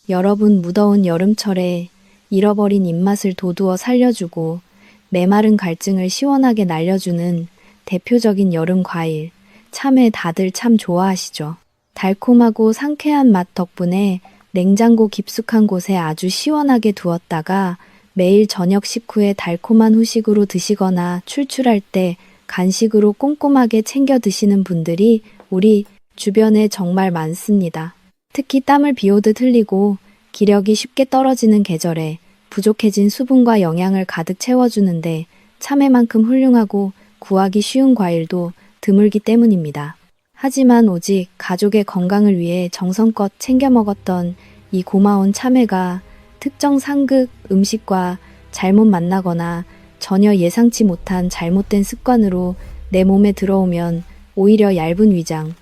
여러분, 무더운 여름철에 잃어버린 입맛을 돋우어 살려주고 메마른 갈증을 시원하게 날려주는 대표적인 여름 과일, 참외 다들 참 좋아하시죠? 달콤하고 상쾌한 맛 덕분에 냉장고 깊숙한 곳에 아주 시원하게 두었다가 매일 저녁 식후에 달콤한 후식으로 드시거나 출출할 때 간식으로 꼼꼼하게 챙겨 드시는 분들이 우리 주변에 정말 많습니다. 특히 땀을 비오듯 흘리고 기력이 쉽게 떨어지는 계절에 부족해진 수분과 영양을 가득 채워주는데 참외만큼 훌륭하고 구하기 쉬운 과일도 드물기 때문입니다. 하지만 오직 가족의 건강을 위해 정성껏 챙겨 먹었던 이 고마운 참외가 특정 상급 음식과 잘못 만나거나 전혀 예상치 못한 잘못된 습관으로 내 몸에 들어오면 오히려 얇은 위장,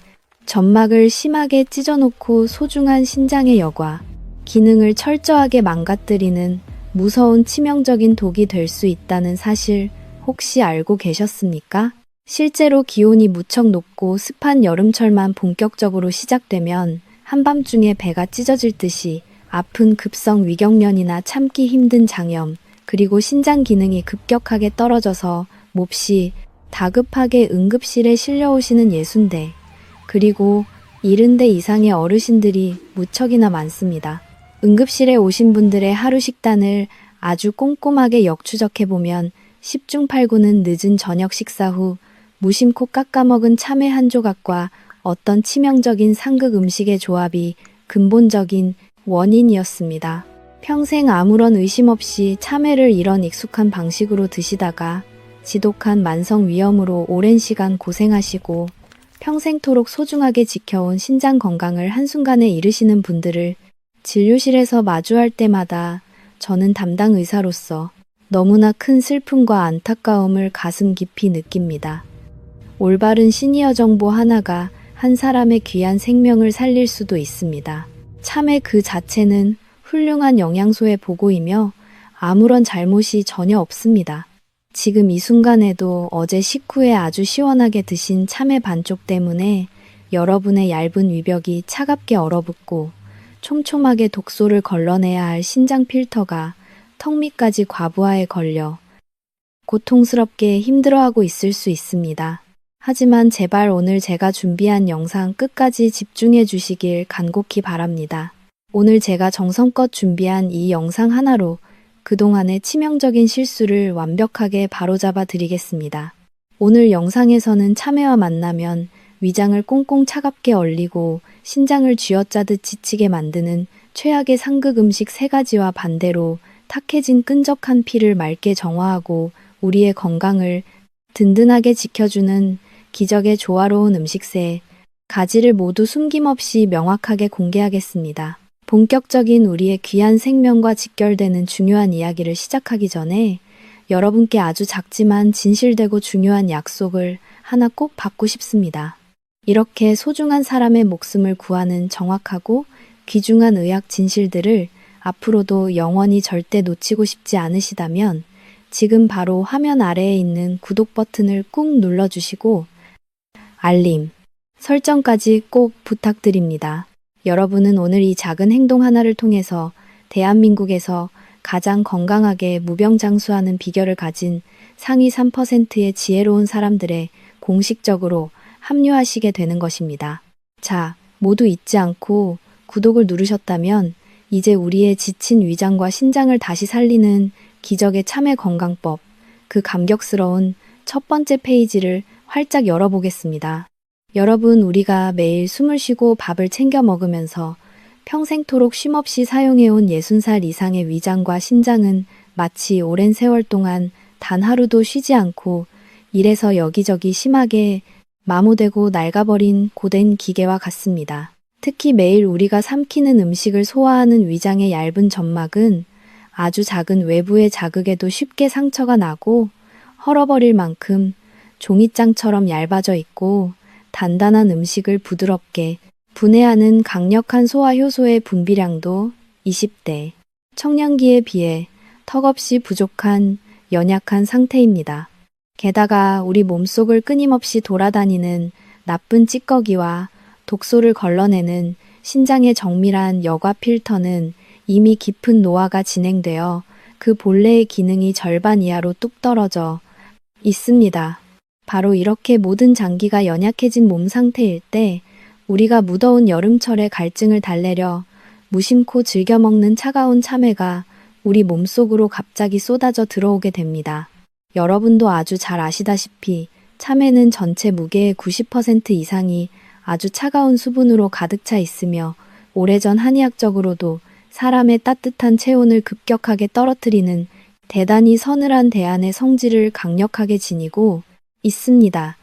점막을 심하게 찢어놓고 소중한 신장의 여과, 기능을 철저하게 망가뜨리는 무서운 치명적인 독이 될 수 있다는 사실 혹시 알고 계셨습니까? 실제로 기온이 무척 높고 습한 여름철만 본격적으로 시작되면 한밤중에 배가 찢어질 듯이 아픈 급성 위경련이나 참기 힘든 장염, 그리고 신장 기능이 급격하게 떨어져서 몹시 다급하게 응급실에 실려오시는 예순대, 그리고 70대 이상의 어르신들이 무척이나 많습니다. 응급실에 오신 분들의 하루 식단을 아주 꼼꼼하게 역추적해보면 10중 8구는 늦은 저녁 식사 후 무심코 깎아먹은 참외 한 조각과 어떤 치명적인 상극 음식의 조합이 근본적인 원인이었습니다. 평생 아무런 의심 없이 참외를 이런 익숙한 방식으로 드시다가 지독한 만성 위염으로 오랜 시간 고생하시고 평생토록 소중하게 지켜온 신장 건강을 한순간에 잃으시는 분들을 진료실에서 마주할 때마다 저는 담당 의사로서 너무나 큰 슬픔과 안타까움을 가슴 깊이 느낍니다. 올바른 시니어 정보 하나가 한 사람의 귀한 생명을 살릴 수도 있습니다. 참외 그 자체는 훌륭한 영양소의 보고이며 아무런 잘못이 전혀 없습니다. 지금 이 순간에도 어제 식후에 아주 시원하게 드신 참외 반쪽 때문에 여러분의 얇은 위벽이 차갑게 얼어붙고 촘촘하게 독소를 걸러내야 할 신장 필터가 턱 밑까지 과부하에 걸려 고통스럽게 힘들어하고 있을 수 있습니다. 하지만 제발 오늘 제가 준비한 영상 끝까지 집중해 주시길 간곡히 바랍니다. 오늘 제가 정성껏 준비한 이 영상 하나로 그동안의 치명적인 실수를 완벽하게 바로잡아 드리겠습니다. 오늘 영상에서는 참외와 만나면 위장을 꽁꽁 차갑게 얼리고 신장을 쥐어짜듯 지치게 만드는 최악의 상극 음식 3가지와 반대로 탁해진 끈적한 피를 맑게 정화하고 우리의 건강을 든든하게 지켜주는 기적의 조화로운 음식 3가지를 모두 숨김없이 명확하게 공개하겠습니다. 본격적인 우리의 귀한 생명과 직결되는 중요한 이야기를 시작하기 전에 여러분께 아주 작지만 진실되고 중요한 약속을 하나 꼭 받고 싶습니다. 이렇게 소중한 사람의 목숨을 구하는 정확하고 귀중한 의학 진실들을 앞으로도 영원히 절대 놓치고 싶지 않으시다면 지금 바로 화면 아래에 있는 구독 버튼을 꾹 눌러주시고 알림, 설정까지 꼭 부탁드립니다. 여러분은 오늘 이 작은 행동 하나를 통해서 대한민국에서 가장 건강하게 무병장수하는 비결을 가진 상위 3%의 지혜로운 사람들에 공식적으로 합류하시게 되는 것입니다. 자, 모두 잊지 않고 구독을 누르셨다면 이제 우리의 지친 위장과 신장을 다시 살리는 기적의 참외 건강법, 그 감격스러운 첫 번째 페이지를 활짝 열어보겠습니다. 여러분, 우리가 매일 숨을 쉬고 밥을 챙겨 먹으면서 평생토록 쉼없이 사용해온 60살 이상의 위장과 신장은 마치 오랜 세월 동안 단 하루도 쉬지 않고 이래서 여기저기 심하게 마모되고 낡아버린 고된 기계와 같습니다. 특히 매일 우리가 삼키는 음식을 소화하는 위장의 얇은 점막은 아주 작은 외부의 자극에도 쉽게 상처가 나고 헐어버릴 만큼 종이장처럼 얇아져 있고 단단한 음식을 부드럽게 분해하는 강력한 소화 효소의 분비량도 20대 청량기에 비해 턱없이 부족한 연약한 상태입니다. 게다가 우리 몸속을 끊임없이 돌아다니는 나쁜 찌꺼기와 독소를 걸러내는 신장의 정밀한 여과 필터는 이미 깊은 노화가 진행되어 그 본래의 기능이 절반 이하로 뚝 떨어져 있습니다. 바로 이렇게 모든 장기가 연약해진 몸 상태일 때 우리가 무더운 여름철에 갈증을 달래려 무심코 즐겨 먹는 차가운 참외가 우리 몸속으로 갑자기 쏟아져 들어오게 됩니다. 여러분도 아주 잘 아시다시피 참외는 전체 무게의 90% 이상이 아주 차가운 수분으로 가득 차 있으며 오래전 한의학적으로도 사람의 따뜻한 체온을 급격하게 떨어뜨리는 대단히 서늘한 대안의 성질을 강력하게 지니고 있습니다.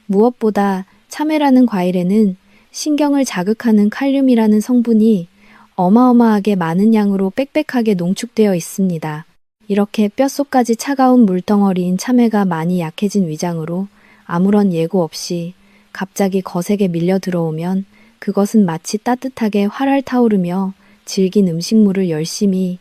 무엇보다 참외라는 과일에는 신경을 자극하는 칼륨이라는 성분이 어마어마하게 많은 양으로 빽빽하게 농축되어 있습니다. 이렇게 뼛속까지 차가운 물덩어리인 참외가 많이 약해진 위장으로 아무런 예고 없이 갑자기 거세게 밀려 들어오면 그것은 마치 따뜻하게 활활 타오르며 질긴 음식물을 열심히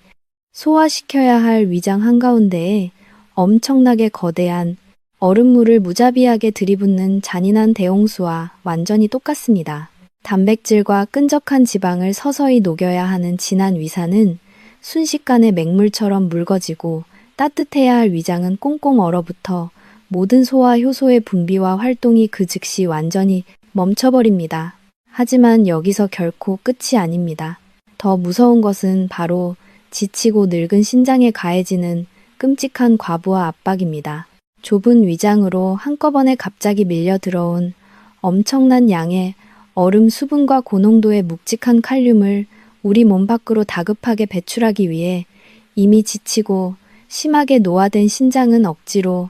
소화시켜야 할 위장 한가운데에 엄청나게 거대한 얼음물을 무자비하게 들이붓는 잔인한 대홍수와 완전히 똑같습니다. 단백질과 끈적한 지방을 서서히 녹여야 하는 진한 위산은 순식간에 맹물처럼 묽어지고 따뜻해야 할 위장은 꽁꽁 얼어붙어 모든 소화 효소의 분비와 활동이 그 즉시 완전히 멈춰버립니다. 하지만 여기서 결코 끝이 아닙니다. 더 무서운 것은 바로 지치고 늙은 신장에 가해지는 끔찍한 과부하 압박입니다. 좁은 위장으로 한꺼번에 갑자기 밀려 들어온 엄청난 양의 얼음 수분과 고농도의 묵직한 칼륨을 우리 몸 밖으로 다급하게 배출하기 위해 이미 지치고 심하게 노화된 신장은 억지로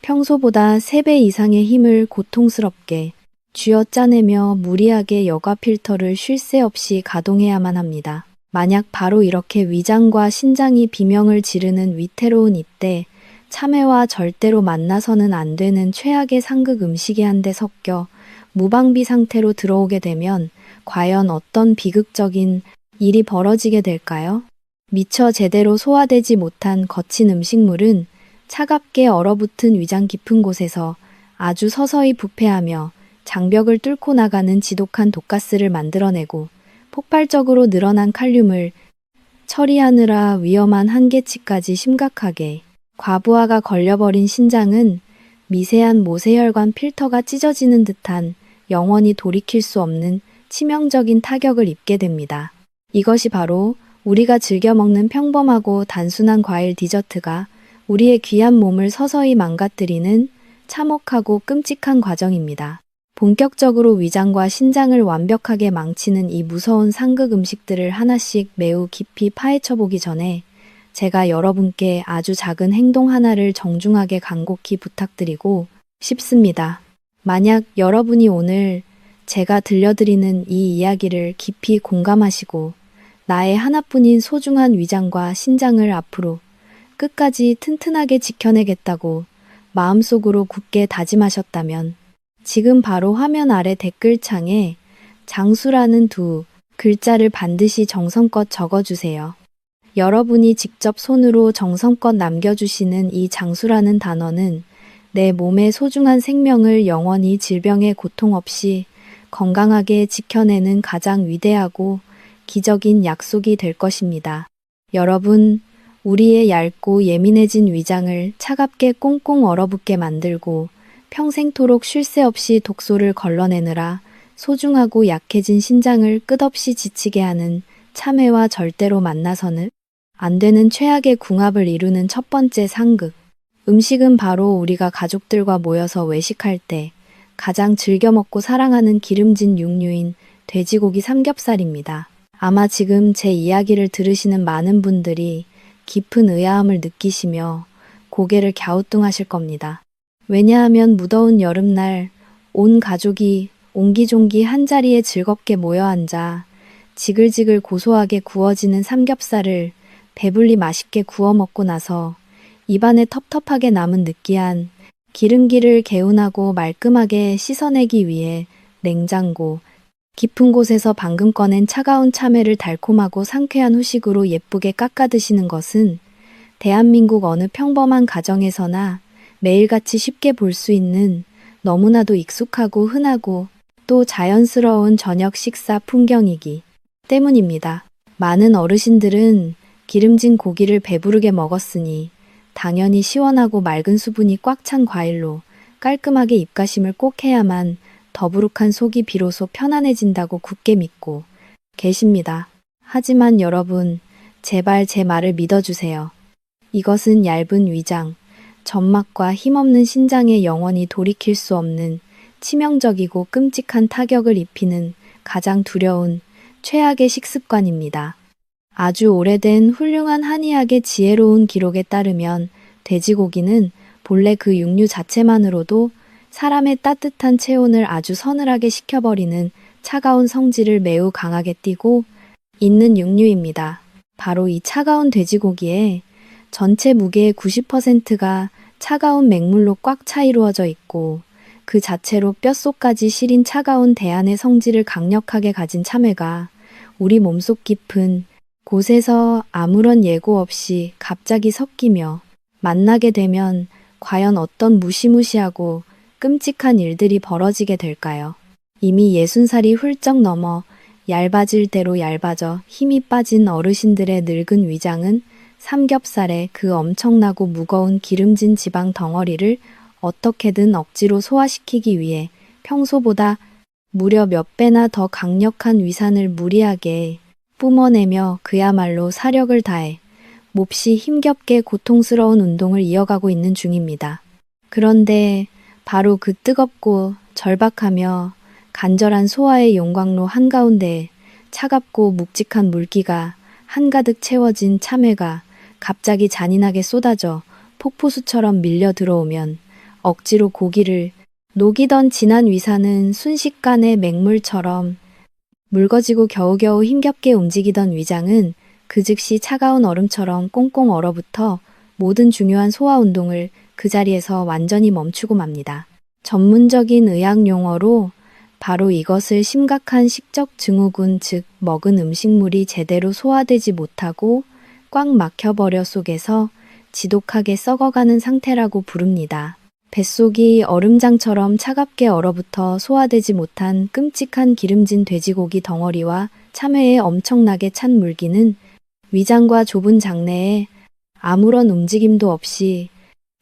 평소보다 3배 이상의 힘을 고통스럽게 쥐어짜내며 무리하게 여과 필터를 쉴 새 없이 가동해야만 합니다. 만약 바로 이렇게 위장과 신장이 비명을 지르는 위태로운 이때 참외와 절대로 만나서는 안 되는 최악의 상극 음식이 한데 섞여 무방비 상태로 들어오게 되면 과연 어떤 비극적인 일이 벌어지게 될까요? 미처 제대로 소화되지 못한 거친 음식물은 차갑게 얼어붙은 위장 깊은 곳에서 아주 서서히 부패하며 장벽을 뚫고 나가는 지독한 독가스를 만들어내고 폭발적으로 늘어난 칼륨을 처리하느라 위험한 한계치까지 심각하게 과부하가 걸려버린 신장은 미세한 모세혈관 필터가 찢어지는 듯한 영원히 돌이킬 수 없는 치명적인 타격을 입게 됩니다. 이것이 바로 우리가 즐겨 먹는 평범하고 단순한 과일 디저트가 우리의 귀한 몸을 서서히 망가뜨리는 참혹하고 끔찍한 과정입니다. 본격적으로 위장과 신장을 완벽하게 망치는 이 무서운 상극 음식들을 하나씩 매우 깊이 파헤쳐 보기 전에 제가 여러분께 아주 작은 행동 하나를 정중하게 간곡히 부탁드리고 싶습니다. 만약 여러분이 오늘 제가 들려드리는 이 이야기를 깊이 공감하시고 나의 하나뿐인 소중한 위장과 신장을 앞으로 끝까지 튼튼하게 지켜내겠다고 마음속으로 굳게 다짐하셨다면 지금 바로 화면 아래 댓글창에 장수라는 두 글자를 반드시 정성껏 적어주세요. 여러분이 직접 손으로 정성껏 남겨주시는 이 장수라는 단어는 내 몸의 소중한 생명을 영원히 질병의 고통 없이 건강하게 지켜내는 가장 위대하고 기적인 약속이 될 것입니다. 여러분, 우리의 얇고 예민해진 위장을 차갑게 꽁꽁 얼어붙게 만들고 평생토록 쉴 새 없이 독소를 걸러내느라 소중하고 약해진 신장을 끝없이 지치게 하는 참외와 절대로 만나서는 안 되는 최악의 궁합을 이루는 첫 번째 상극. 음식은 바로 우리가 가족들과 모여서 외식할 때 가장 즐겨 먹고 사랑하는 기름진 육류인 돼지고기 삼겹살입니다. 아마 지금 제 이야기를 들으시는 많은 분들이 깊은 의아함을 느끼시며 고개를 갸우뚱하실 겁니다. 왜냐하면 무더운 여름날 온 가족이 옹기종기 한자리에 즐겁게 모여 앉아 지글지글 고소하게 구워지는 삼겹살을 배불리 맛있게 구워 먹고 나서 입안에 텁텁하게 남은 느끼한 기름기를 개운하고 말끔하게 씻어내기 위해 냉장고 깊은 곳에서 방금 꺼낸 차가운 참외를 달콤하고 상쾌한 후식으로 예쁘게 깎아 드시는 것은 대한민국 어느 평범한 가정에서나 매일같이 쉽게 볼 수 있는 너무나도 익숙하고 흔하고 또 자연스러운 저녁 식사 풍경이기 때문입니다. 많은 어르신들은 기름진 고기를 배부르게 먹었으니 당연히 시원하고 맑은 수분이 꽉 찬 과일로 깔끔하게 입가심을 꼭 해야만 더부룩한 속이 비로소 편안해진다고 굳게 믿고 계십니다. 하지만 여러분, 제발 제 말을 믿어주세요. 이것은 얇은 위장, 점막과 힘없는 신장에 영원히 돌이킬 수 없는 치명적이고 끔찍한 타격을 입히는 가장 두려운 최악의 식습관입니다. 아주 오래된 훌륭한 한의학의 지혜로운 기록에 따르면 돼지고기는 본래 그 육류 자체만으로도 사람의 따뜻한 체온을 아주 서늘하게 식혀버리는 차가운 성질을 매우 강하게 띠고 있는 육류입니다. 바로 이 차가운 돼지고기에 전체 무게의 90%가 차가운 맹물로 꽉 차 이루어져 있고 그 자체로 뼛속까지 시린 차가운 대안의 성질을 강력하게 가진 참외가 우리 몸속 깊은 곳에서 아무런 예고 없이 갑자기 섞이며 만나게 되면 과연 어떤 무시무시하고 끔찍한 일들이 벌어지게 될까요? 이미 60살이 훌쩍 넘어 얇아질 대로 얇아져 힘이 빠진 어르신들의 늙은 위장은 삼겹살에 그 엄청나고 무거운 기름진 지방 덩어리를 어떻게든 억지로 소화시키기 위해 평소보다 무려 몇 배나 더 강력한 위산을 무리하게 뿜어내며 그야말로 사력을 다해 몹시 힘겹게 고통스러운 운동을 이어가고 있는 중입니다. 그런데 바로 그 뜨겁고 절박하며 간절한 소화의 용광로 한가운데 차갑고 묵직한 물기가 한가득 채워진 참외가 갑자기 잔인하게 쏟아져 폭포수처럼 밀려 들어오면 억지로 고기를 녹이던 진한 위산은 순식간에 맹물처럼 묽어지고 겨우겨우 힘겹게 움직이던 위장은 그 즉시 차가운 얼음처럼 꽁꽁 얼어붙어 모든 중요한 소화 운동을 그 자리에서 완전히 멈추고 맙니다. 전문적인 의학 용어로 바로 이것을 심각한 식적 증후군, 즉 먹은 음식물이 제대로 소화되지 못하고 꽉 막혀버려 속에서 지독하게 썩어가는 상태라고 부릅니다. 뱃속이 얼음장처럼 차갑게 얼어붙어 소화되지 못한 끔찍한 기름진 돼지고기 덩어리와 참외의 엄청나게 찬 물기는 위장과 좁은 장내에 아무런 움직임도 없이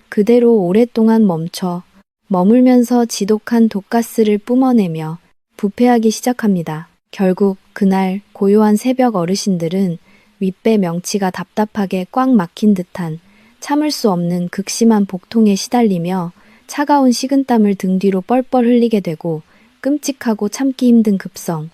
그대로 오랫동안 멈춰 머물면서 지독한 독가스를 뿜어내며 부패하기 시작합니다. 결국 그날 고요한 새벽 어르신들은 윗배 명치가 답답하게 꽉 막힌 듯한 참을 수 없는 극심한 복통에 시달리며 차가운 식은땀을 등 뒤로 뻘뻘 흘리게 되고 끔찍하고 참기 힘든 급성,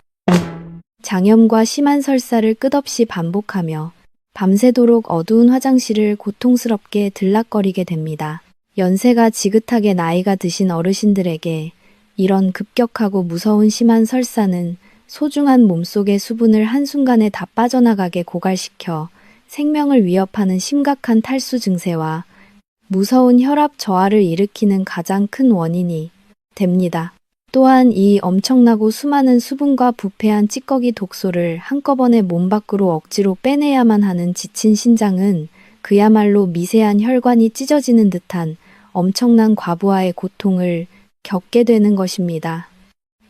장염과 심한 설사를 끝없이 반복하며 밤새도록 어두운 화장실을 고통스럽게 들락거리게 됩니다. 연세가 지긋하게 나이가 드신 어르신들에게 이런 급격하고 무서운 심한 설사는 소중한 몸속의 수분을 한순간에 다 빠져나가게 고갈시켜 생명을 위협하는 심각한 탈수 증세와 무서운 혈압 저하를 일으키는 가장 큰 원인이 됩니다. 또한 이 엄청나고 수많은 수분과 부패한 찌꺼기 독소를 한꺼번에 몸 밖으로 억지로 빼내야만 하는 지친 신장은 그야말로 미세한 혈관이 찢어지는 듯한 엄청난 과부하의 고통을 겪게 되는 것입니다.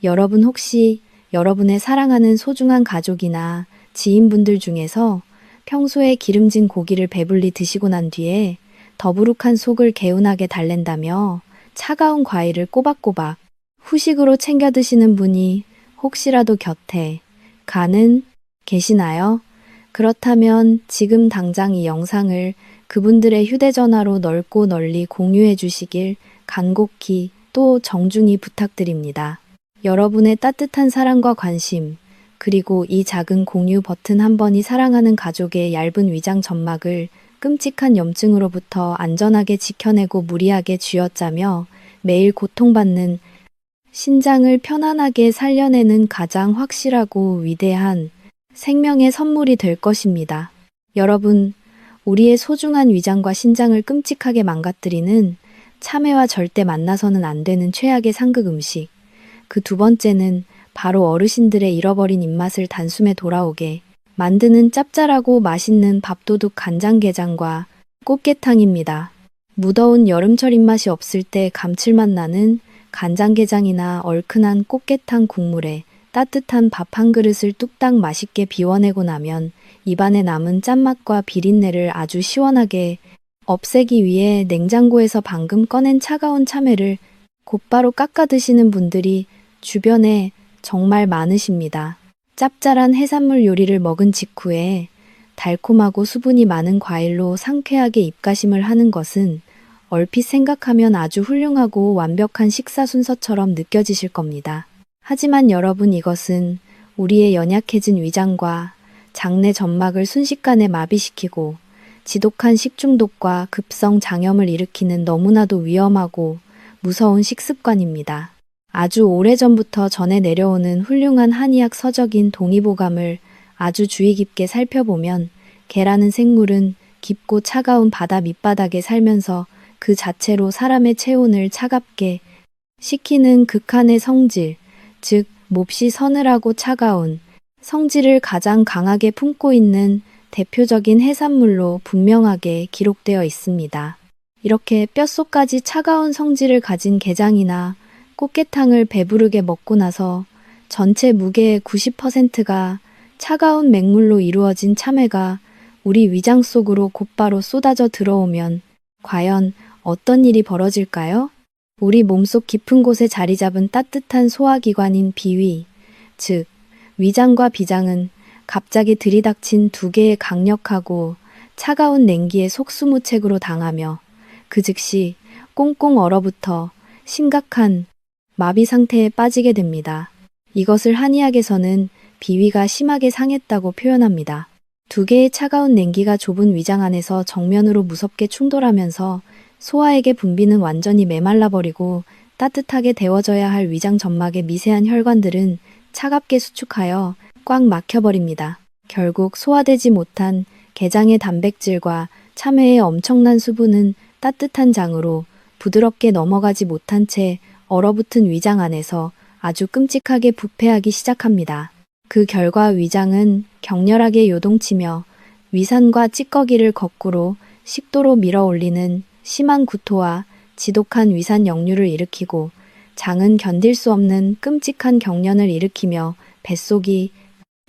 여러분 혹시 여러분의 사랑하는 소중한 가족이나 지인분들 중에서 평소에 기름진 고기를 배불리 드시고 난 뒤에 더부룩한 속을 개운하게 달랜다며 차가운 과일을 꼬박꼬박 후식으로 챙겨 드시는 분이 혹시라도 곁에 가는 계시나요? 그렇다면 지금 당장 이 영상을 그분들의 휴대전화로 넓고 널리 공유해 주시길 간곡히 또 정중히 부탁드립니다. 여러분의 따뜻한 사랑과 관심, 그리고 이 작은 공유 버튼 한 번이 사랑하는 가족의 얇은 위장 점막을 끔찍한 염증으로부터 안전하게 지켜내고 무리하게 쥐어짜며 매일 고통받는 신장을 편안하게 살려내는 가장 확실하고 위대한 생명의 선물이 될 것입니다. 여러분, 우리의 소중한 위장과 신장을 끔찍하게 망가뜨리는 참외와 절대 만나서는 안 되는 최악의 상극 음식. 그 두 번째는 바로 어르신들의 잃어버린 입맛을 단숨에 돌아오게 만드는 짭짤하고 맛있는 밥도둑 간장게장과 꽃게탕입니다. 무더운 여름철 입맛이 없을 때 감칠맛 나는 간장게장이나 얼큰한 꽃게탕 국물에 따뜻한 밥 한 그릇을 뚝딱 맛있게 비워내고 나면 입안에 남은 짠맛과 비린내를 아주 시원하게 없애기 위해 냉장고에서 방금 꺼낸 차가운 참외를 곧바로 깎아 드시는 분들이 주변에 정말 많으십니다. 짭짤한 해산물 요리를 먹은 직후에 달콤하고 수분이 많은 과일로 상쾌하게 입가심을 하는 것은 얼핏 생각하면 아주 훌륭하고 완벽한 식사 순서처럼 느껴지실 겁니다. 하지만 여러분, 이것은 우리의 연약해진 위장과 장내 점막을 순식간에 마비시키고 지독한 식중독과 급성 장염을 일으키는 너무나도 위험하고 무서운 식습관입니다. 아주 오래전부터 전해 내려오는 훌륭한 한의학 서적인 동의보감을 아주 주의 깊게 살펴보면 개라는 생물은 깊고 차가운 바다 밑바닥에 살면서 그 자체로 사람의 체온을 차갑게 식히는 극한의 성질, 즉 몹시 서늘하고 차가운 성질을 가장 강하게 품고 있는 대표적인 해산물로 분명하게 기록되어 있습니다. 이렇게 뼛속까지 차가운 성질을 가진 게장이나 꽃게탕을 배부르게 먹고 나서 전체 무게의 90%가 차가운 맹물로 이루어진 참외가 우리 위장 속으로 곧바로 쏟아져 들어오면 과연 어떤 일이 벌어질까요? 우리 몸속 깊은 곳에 자리 잡은 따뜻한 소화기관인 비위, 즉 위장과 비장은 갑자기 들이닥친 두 개의 강력하고 차가운 냉기에 속수무책으로 당하며 그 즉시 꽁꽁 얼어붙어 심각한 마비 상태에 빠지게 됩니다. 이것을 한의학에서는 비위가 심하게 상했다고 표현합니다. 두 개의 차가운 냉기가 좁은 위장 안에서 정면으로 무섭게 충돌하면서 소화액의 분비는 완전히 메말라버리고 따뜻하게 데워져야 할 위장 점막의 미세한 혈관들은 차갑게 수축하여 꽉 막혀버립니다. 결국 소화되지 못한 게장의 단백질과 참외의 엄청난 수분은 따뜻한 장으로 부드럽게 넘어가지 못한 채 얼어붙은 위장 안에서 아주 끔찍하게 부패하기 시작합니다. 그 결과 위장은 격렬하게 요동치며 위산과 찌꺼기를 거꾸로 식도로 밀어 올리는 심한 구토와 지독한 위산 역류를 일으키고 장은 견딜 수 없는 끔찍한 경련을 일으키며 뱃속이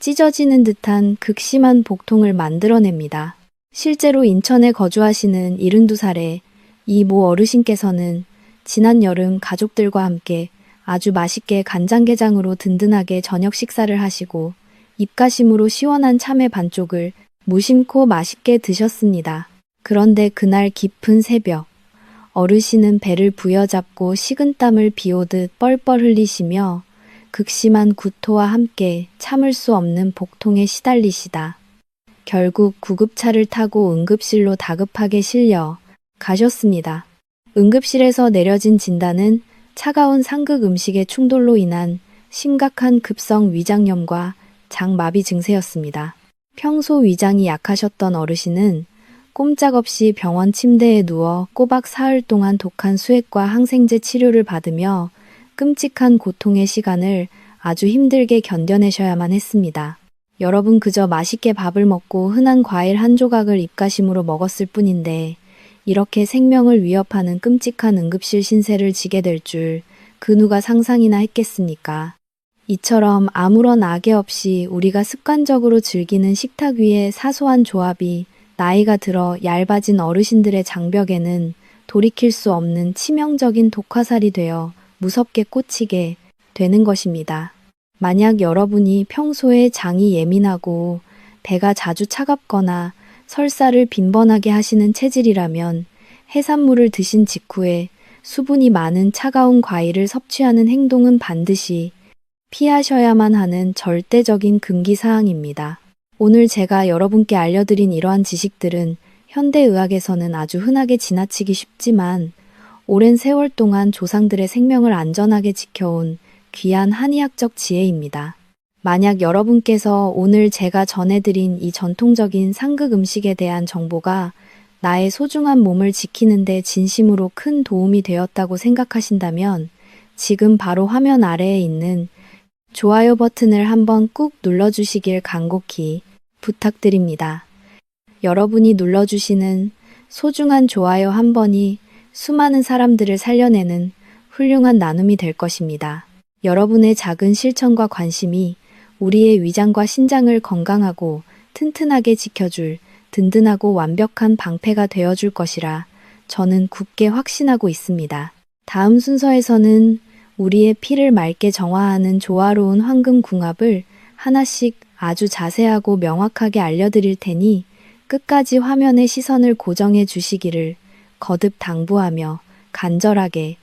찢어지는 듯한 극심한 복통을 만들어냅니다. 실제로 인천에 거주하시는 72살의 이 모 어르신께서는 지난 여름 가족들과 함께 아주 맛있게 간장게장으로 든든하게 저녁 식사를 하시고 입가심으로 시원한 참외 반쪽을 무심코 맛있게 드셨습니다. 그런데 그날 깊은 새벽, 어르신은 배를 부여잡고 식은땀을 비오듯 뻘뻘 흘리시며 극심한 구토와 함께 참을 수 없는 복통에 시달리시다. 결국 구급차를 타고 응급실로 다급하게 실려 가셨습니다. 응급실에서 내려진 진단은 차가운 상극 음식의 충돌로 인한 심각한 급성 위장염과 장마비 증세였습니다. 평소 위장이 약하셨던 어르신은 꼼짝없이 병원 침대에 누워 꼬박 사흘 동안 독한 수액과 항생제 치료를 받으며 끔찍한 고통의 시간을 아주 힘들게 견뎌내셔야만 했습니다. 여러분, 그저 맛있게 밥을 먹고 흔한 과일 한 조각을 입가심으로 먹었을 뿐인데 이렇게 생명을 위협하는 끔찍한 응급실 신세를 지게 될 줄 그 누가 상상이나 했겠습니까? 이처럼 아무런 악의 없이 우리가 습관적으로 즐기는 식탁 위의 사소한 조합이 나이가 들어 얇아진 어르신들의 장벽에는 돌이킬 수 없는 치명적인 독화살이 되어 무섭게 꽂히게 되는 것입니다. 만약 여러분이 평소에 장이 예민하고 배가 자주 차갑거나 설사를 빈번하게 하시는 체질이라면 해산물을 드신 직후에 수분이 많은 차가운 과일을 섭취하는 행동은 반드시 피하셔야만 하는 절대적인 금기사항입니다. 오늘 제가 여러분께 알려드린 이러한 지식들은 현대의학에서는 아주 흔하게 지나치기 쉽지만 오랜 세월 동안 조상들의 생명을 안전하게 지켜온 귀한 한의학적 지혜입니다. 만약 여러분께서 오늘 제가 전해드린 이 전통적인 상극 음식에 대한 정보가 나의 소중한 몸을 지키는 데 진심으로 큰 도움이 되었다고 생각하신다면 지금 바로 화면 아래에 있는 좋아요 버튼을 한번 꾹 눌러주시길 간곡히 부탁드립니다. 여러분이 눌러주시는 소중한 좋아요 한 번이 수많은 사람들을 살려내는 훌륭한 나눔이 될 것입니다. 여러분의 작은 실천과 관심이 우리의 위장과 신장을 건강하고 튼튼하게 지켜줄 든든하고 완벽한 방패가 되어줄 것이라 저는 굳게 확신하고 있습니다. 다음 순서에서는 우리의 피를 맑게 정화하는 조화로운 황금궁합을 하나씩 아주 자세하고 명확하게 알려드릴 테니 끝까지 화면의 시선을 고정해 주시기를 거듭 당부하며 간절하게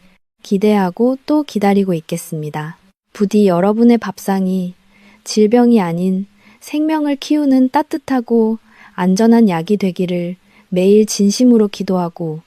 기대하고 또 기다리고 있겠습니다. 부디 여러분의 밥상이 질병이 아닌 생명을 키우는 따뜻하고 안전한 약이 되기를 매일 진심으로 기도하고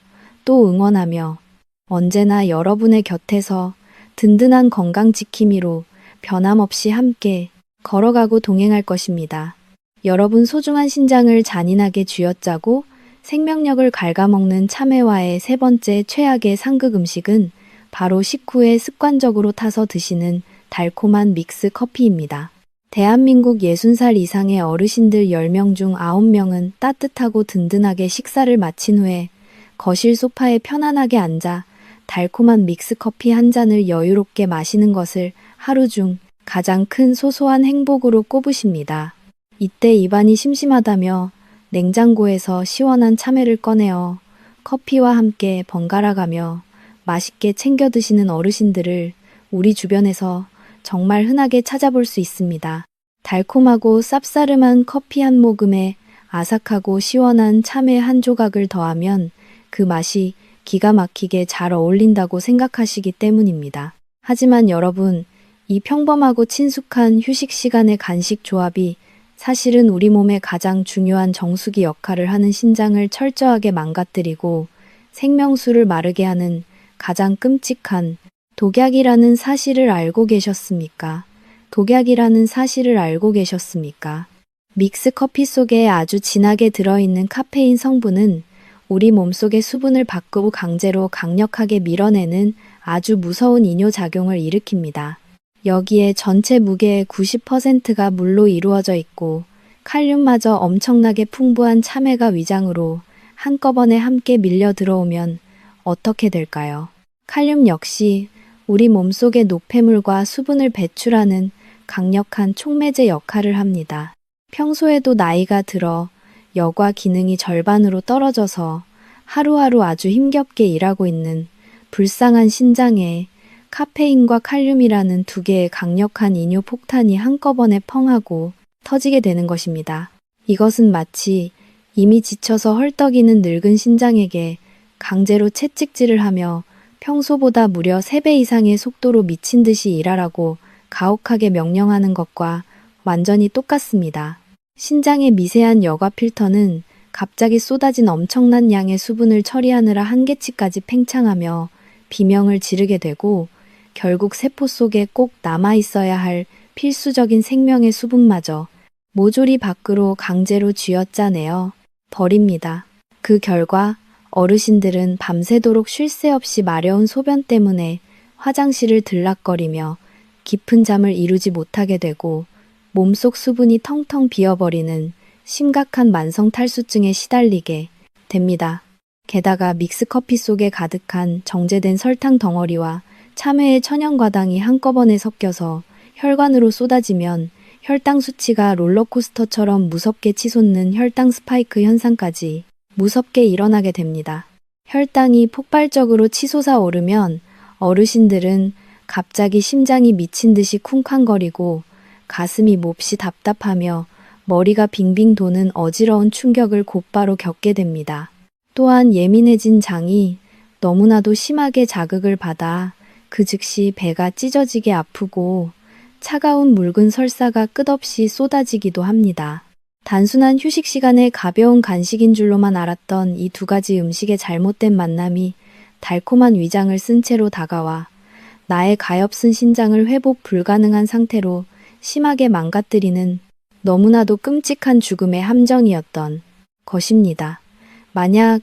또 응원하며 언제나 여러분의 곁에서 든든한 건강 지킴이로 변함없이 함께 걸어가고 동행할 것입니다. 여러분 소중한 신장을 잔인하게 쥐어짜고 생명력을 갉아먹는 참외와의 세 번째 최악의 상극 음식은 바로 식후에 습관적으로 타서 드시는 달콤한 믹스 커피입니다. 대한민국 60살 이상의 어르신들 10명 중 9명은 따뜻하고 든든하게 식사를 마친 후에 거실 소파에 편안하게 앉아 달콤한 믹스 커피 한 잔을 여유롭게 마시는 것을 하루 중 가장 큰 소소한 행복으로 꼽으십니다. 이때 입안이 심심하다며 냉장고에서 시원한 참외를 꺼내어 커피와 함께 번갈아가며 맛있게 챙겨 드시는 어르신들을 우리 주변에서 정말 흔하게 찾아볼 수 있습니다. 달콤하고 쌉싸름한 커피 한 모금에 아삭하고 시원한 참외 한 조각을 더하면 그 맛이 기가 막히게 잘 어울린다고 생각하시기 때문입니다. 하지만 여러분, 이 평범하고 친숙한 휴식 시간의 간식 조합이 사실은 우리 몸의 가장 중요한 정수기 역할을 하는 신장을 철저하게 망가뜨리고 생명수를 마르게 하는 가장 끔찍한 독약이라는 사실을 알고 계셨습니까? 독약이라는 사실을 알고 계셨습니까? 믹스 커피 속에 아주 진하게 들어있는 카페인 성분은 우리 몸속의 수분을 바꾸고 강제로 강력하게 밀어내는 아주 무서운 이뇨작용을 일으킵니다. 여기에 전체 무게의 90%가 물로 이루어져 있고 칼륨마저 엄청나게 풍부한 참외가 위장으로 한꺼번에 함께 밀려 들어오면 어떻게 될까요? 칼륨 역시 우리 몸속의 노폐물과 수분을 배출하는 강력한 촉매제 역할을 합니다. 평소에도 나이가 들어 여과 기능이 절반으로 떨어져서 하루하루 아주 힘겹게 일하고 있는 불쌍한 신장에 카페인과 칼륨이라는 두 개의 강력한 이뇨 폭탄이 한꺼번에 펑하고 터지게 되는 것입니다. 이것은 마치 이미 지쳐서 헐떡이는 늙은 신장에게 강제로 채찍질을 하며 평소보다 무려 3배 이상의 속도로 미친 듯이 일하라고 가혹하게 명령하는 것과 완전히 똑같습니다. 신장의 미세한 여과 필터는 갑자기 쏟아진 엄청난 양의 수분을 처리하느라 한계치까지 팽창하며 비명을 지르게 되고 결국 세포 속에 꼭 남아있어야 할 필수적인 생명의 수분마저 모조리 밖으로 강제로 쥐어짜내어 버립니다. 그 결과 어르신들은 밤새도록 쉴 새 없이 마려운 소변 때문에 화장실을 들락거리며 깊은 잠을 이루지 못하게 되고 몸속 수분이 텅텅 비어버리는 심각한 만성 탈수증에 시달리게 됩니다. 게다가 믹스커피 속에 가득한 정제된 설탕 덩어리와 참외의 천연과당이 한꺼번에 섞여서 혈관으로 쏟아지면 혈당 수치가 롤러코스터처럼 무섭게 치솟는 혈당 스파이크 현상까지 무섭게 일어나게 됩니다. 혈당이 폭발적으로 치솟아 오르면 어르신들은 갑자기 심장이 미친 듯이 쿵쾅거리고 가슴이 몹시 답답하며 머리가 빙빙 도는 어지러운 충격을 곧바로 겪게 됩니다. 또한 예민해진 장이 너무나도 심하게 자극을 받아 그 즉시 배가 찢어지게 아프고 차가운 묽은 설사가 끝없이 쏟아지기도 합니다. 단순한 휴식 시간에 가벼운 간식인 줄로만 알았던 이 두 가지 음식의 잘못된 만남이 달콤한 위장을 쓴 채로 다가와 나의 가엾은 신장을 회복 불가능한 상태로 심하게 망가뜨리는 너무나도 끔찍한 죽음의 함정이었던 것입니다. 만약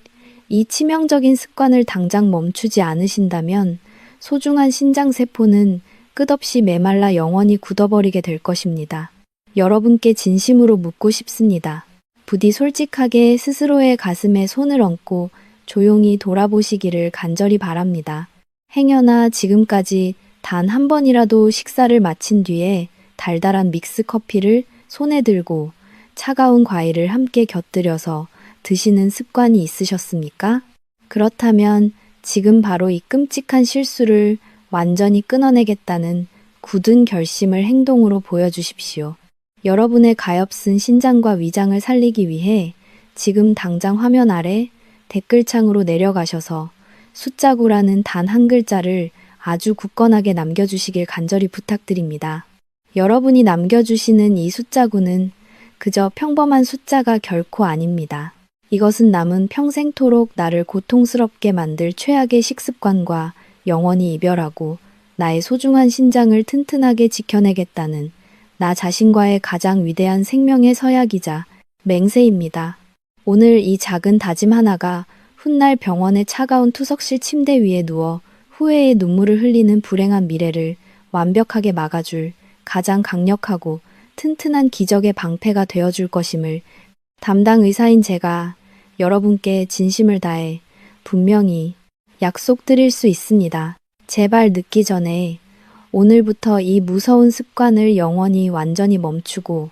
이 치명적인 습관을 당장 멈추지 않으신다면 소중한 신장세포는 끝없이 메말라 영원히 굳어버리게 될 것입니다. 여러분께 진심으로 묻고 싶습니다. 부디 솔직하게 스스로의 가슴에 손을 얹고 조용히 돌아보시기를 간절히 바랍니다. 행여나 지금까지 단 한 번이라도 식사를 마친 뒤에 달달한 믹스 커피를 손에 들고 차가운 과일을 함께 곁들여서 드시는 습관이 있으셨습니까? 그렇다면 지금 바로 이 끔찍한 실수를 완전히 끊어내겠다는 굳은 결심을 행동으로 보여주십시오. 여러분의 가엾은 신장과 위장을 살리기 위해 지금 당장 화면 아래 댓글창으로 내려가셔서 숫자구라는 단 한 글자를 아주 굳건하게 남겨주시길 간절히 부탁드립니다. 여러분이 남겨주시는 이 숫자구는 그저 평범한 숫자가 결코 아닙니다. 이것은 남은 평생토록 나를 고통스럽게 만들 최악의 식습관과 영원히 이별하고 나의 소중한 신장을 튼튼하게 지켜내겠다는 나 자신과의 가장 위대한 생명의 서약이자 맹세입니다. 오늘 이 작은 다짐 하나가 훗날 병원의 차가운 투석실 침대 위에 누워 후회의 눈물을 흘리는 불행한 미래를 완벽하게 막아줄 가장 강력하고 튼튼한 기적의 방패가 되어줄 것임을 담당 의사인 제가 여러분께 진심을 다해 분명히 약속드릴 수 있습니다. 제발 늦기 전에 오늘부터 이 무서운 습관을 영원히 완전히 멈추고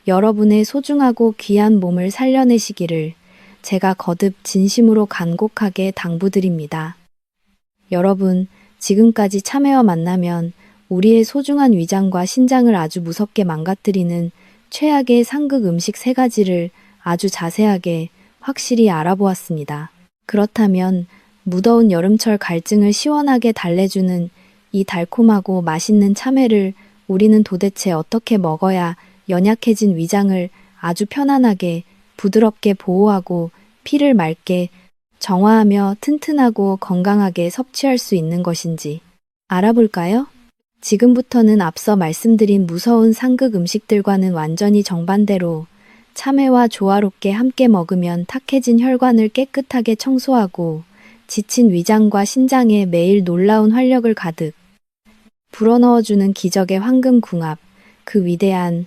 여러분의 소중하고 귀한 몸을 살려내시기를 제가 거듭 진심으로 간곡하게 당부드립니다. 여러분, 지금까지 참회와 만나면 우리의 소중한 위장과 신장을 아주 무섭게 망가뜨리는 최악의 상극 음식 3가지를 아주 자세하게 확실히 알아보았습니다. 그렇다면 무더운 여름철 갈증을 시원하게 달래주는 이 달콤하고 맛있는 참외를 우리는 도대체 어떻게 먹어야 연약해진 위장을 아주 편안하게 부드럽게 보호하고 피를 맑게 정화하며 튼튼하고 건강하게 섭취할 수 있는 것인지 알아볼까요? 지금부터는 앞서 말씀드린 무서운 상극 음식들과는 완전히 정반대로 참외와 조화롭게 함께 먹으면 탁해진 혈관을 깨끗하게 청소하고 지친 위장과 신장에 매일 놀라운 활력을 가득 불어넣어주는 기적의 황금궁합, 그 위대한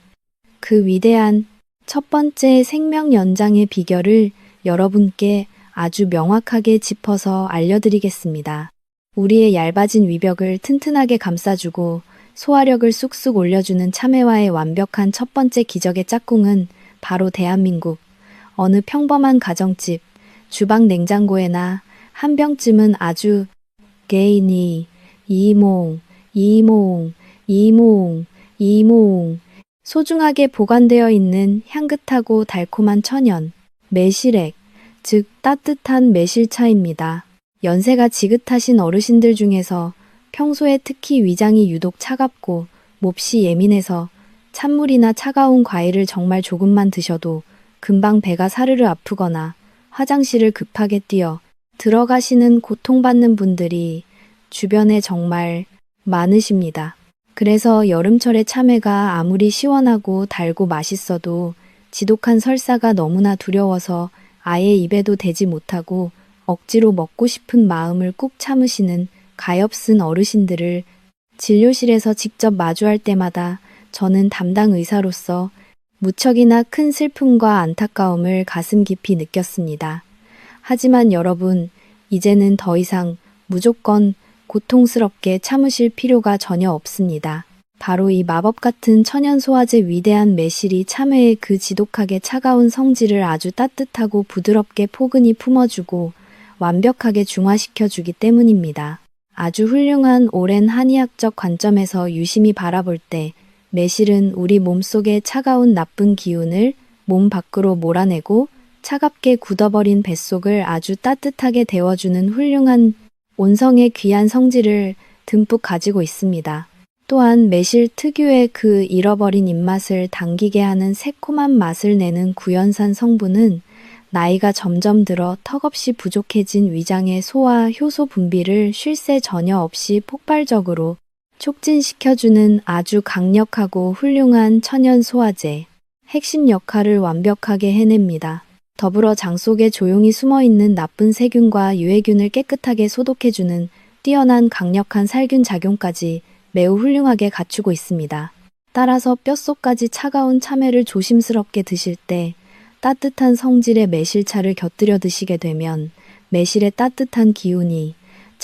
첫 번째 생명 연장의 비결을 여러분께 아주 명확하게 짚어서 알려드리겠습니다. 우리의 얇아진 위벽을 튼튼하게 감싸주고 소화력을 쑥쑥 올려주는 참외와의 완벽한 첫 번째 기적의 짝꿍은 바로 대한민국 어느 평범한 가정집 주방 냉장고에나 한 병쯤은 아주 개인이 이몽 소중하게 보관되어 있는 향긋하고 달콤한 천연 매실액, 즉 따뜻한 매실차입니다. 연세가 지긋하신 어르신들 중에서 평소에 특히 위장이 유독 차갑고 몹시 예민해서 찬물이나 차가운 과일을 정말 조금만 드셔도 금방 배가 사르르 아프거나 화장실을 급하게 뛰어 들어가시는 고통받는 분들이 주변에 정말 많으십니다. 그래서 여름철의 참외가 아무리 시원하고 달고 맛있어도 지독한 설사가 너무나 두려워서 아예 입에도 대지 못하고 억지로 먹고 싶은 마음을 꾹 참으시는 가엾은 어르신들을 진료실에서 직접 마주할 때마다 저는 담당 의사로서 무척이나 큰 슬픔과 안타까움을 가슴 깊이 느꼈습니다. 하지만 여러분, 이제는 더 이상 무조건 고통스럽게 참으실 필요가 전혀 없습니다. 바로 이 마법 같은 천연 소화제 위대한 매실이 참외의 그 지독하게 차가운 성질을 아주 따뜻하고 부드럽게 포근히 품어주고 완벽하게 중화시켜주기 때문입니다. 아주 훌륭한 오랜 한의학적 관점에서 유심히 바라볼 때 매실은 우리 몸속의 차가운 나쁜 기운을 몸 밖으로 몰아내고 차갑게 굳어버린 뱃속을 아주 따뜻하게 데워주는 훌륭한 온성의 귀한 성질을 듬뿍 가지고 있습니다. 또한 매실 특유의 그 잃어버린 입맛을 당기게 하는 새콤한 맛을 내는 구연산 성분은 나이가 점점 들어 턱없이 부족해진 위장의 소화 효소 분비를 쉴 새 전혀 없이 폭발적으로 촉진시켜주는 아주 강력하고 훌륭한 천연 소화제, 핵심 역할을 완벽하게 해냅니다. 더불어 장 속에 조용히 숨어있는 나쁜 세균과 유해균을 깨끗하게 소독해주는 뛰어난 강력한 살균 작용까지 매우 훌륭하게 갖추고 있습니다. 따라서 뼛속까지 차가운 참외를 조심스럽게 드실 때 따뜻한 성질의 매실차를 곁들여 드시게 되면 매실의 따뜻한 기운이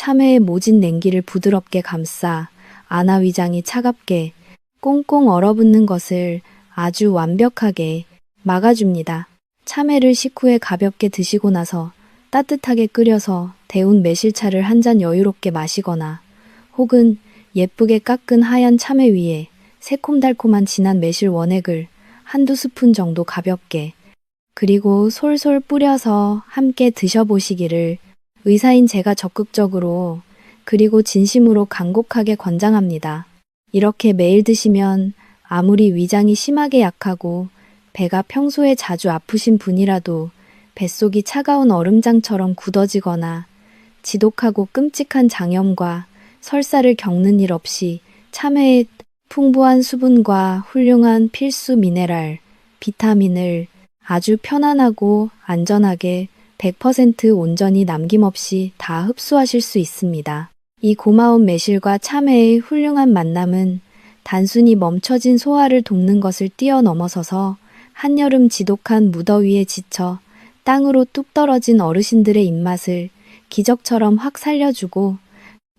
참외의 모진 냉기를 부드럽게 감싸 안아위장이 차갑게 꽁꽁 얼어붙는 것을 아주 완벽하게 막아줍니다. 참외를 식후에 가볍게 드시고 나서 따뜻하게 끓여서 데운 매실차를 한 잔 여유롭게 마시거나 혹은 예쁘게 깎은 하얀 참외 위에 새콤달콤한 진한 매실 원액을 한두 스푼 정도 가볍게 그리고 솔솔 뿌려서 함께 드셔보시기를 의사인 제가 적극적으로 그리고 진심으로 간곡하게 권장합니다. 이렇게 매일 드시면 아무리 위장이 심하게 약하고 배가 평소에 자주 아프신 분이라도 뱃속이 차가운 얼음장처럼 굳어지거나 지독하고 끔찍한 장염과 설사를 겪는 일 없이 참외의 풍부한 수분과 훌륭한 필수 미네랄, 비타민을 아주 편안하고 안전하게 100% 온전히 남김없이 다 흡수하실 수 있습니다. 이 고마운 매실과 참외의 훌륭한 만남은 단순히 멈춰진 소화를 돕는 것을 뛰어넘어서서 한여름 지독한 무더위에 지쳐 땅으로 뚝 떨어진 어르신들의 입맛을 기적처럼 확 살려주고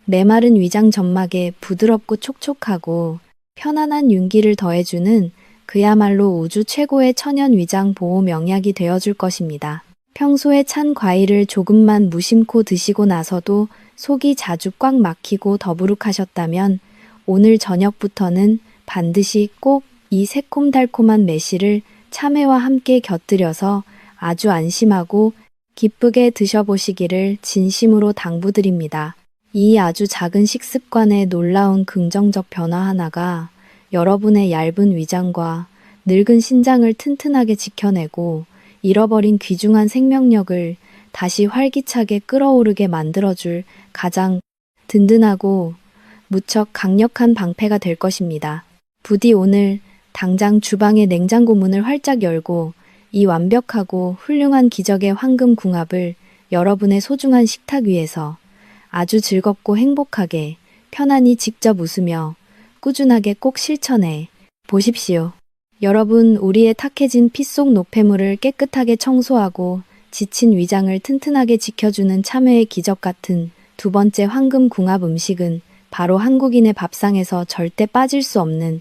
메마른 위장 점막에 부드럽고 촉촉하고 편안한 윤기를 더해주는 그야말로 우주 최고의 천연 위장 보호 명약이 되어줄 것입니다. 평소에 찬 과일을 조금만 무심코 드시고 나서도 속이 자주 꽉 막히고 더부룩하셨다면 오늘 저녁부터는 반드시 꼭 이 새콤달콤한 매실을 참외와 함께 곁들여서 아주 안심하고 기쁘게 드셔보시기를 진심으로 당부드립니다. 이 아주 작은 식습관의 놀라운 긍정적 변화 하나가 여러분의 얇은 위장과 늙은 신장을 튼튼하게 지켜내고 잃어버린 귀중한 생명력을 다시 활기차게 끌어오르게 만들어줄 가장 든든하고 무척 강력한 방패가 될 것입니다. 부디 오늘 당장 주방의 냉장고 문을 활짝 열고 이 완벽하고 훌륭한 기적의 황금 궁합을 여러분의 소중한 식탁 위에서 아주 즐겁고 행복하게 편안히 직접 웃으며 꾸준하게 꼭 실천해 보십시오. 여러분, 우리의 탁해진 피 속 노폐물을 깨끗하게 청소하고 지친 위장을 튼튼하게 지켜주는 참외의 기적 같은 두 번째 황금 궁합 음식은 바로 한국인의 밥상에서 절대 빠질 수 없는